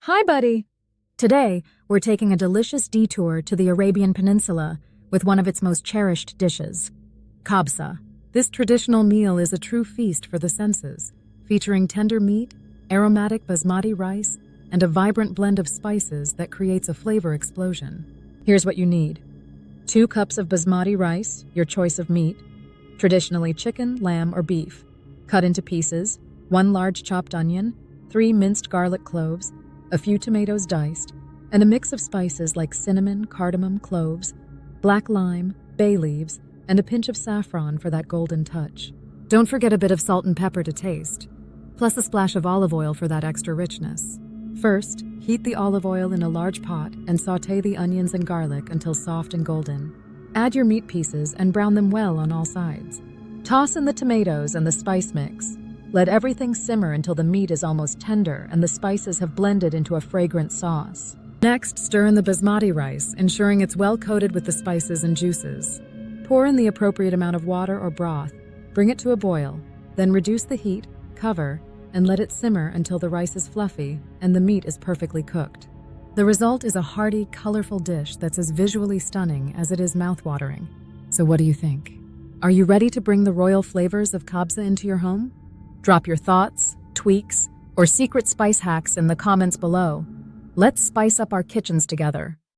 Hi, buddy. Today, we're taking a delicious detour to the Arabian Peninsula with one of its most cherished dishes, Kabsa. This traditional meal is a true feast for the senses, featuring tender meat, aromatic basmati rice, and a vibrant blend of spices that creates a flavor explosion. Here's what you need. 2 cups of basmati rice, your choice of meat, traditionally chicken, lamb, or beef, cut into pieces, 1 large chopped onion, 3 minced garlic cloves, a few tomatoes diced, and a mix of spices like cinnamon, cardamom, cloves, black lime, bay leaves, and a pinch of saffron for that golden touch. Don't forget a bit of salt and pepper to taste, plus a splash of olive oil for that extra richness. First, heat the olive oil in a large pot and sauté the onions and garlic until soft and golden. Add your meat pieces and brown them well on all sides. Toss in the tomatoes and the spice mix. Let everything simmer until the meat is almost tender and the spices have blended into a fragrant sauce. Next, stir in the basmati rice, ensuring it's well coated with the spices and juices. Pour in the appropriate amount of water or broth, bring it to a boil, then reduce the heat, cover, and let it simmer until the rice is fluffy and the meat is perfectly cooked. The result is a hearty, colorful dish that's as visually stunning as it is mouthwatering. So what do you think? Are you ready to bring the royal flavors of Kabsa into your home? Drop your thoughts, tweaks, or secret spice hacks in the comments below. Let's spice up our kitchens together.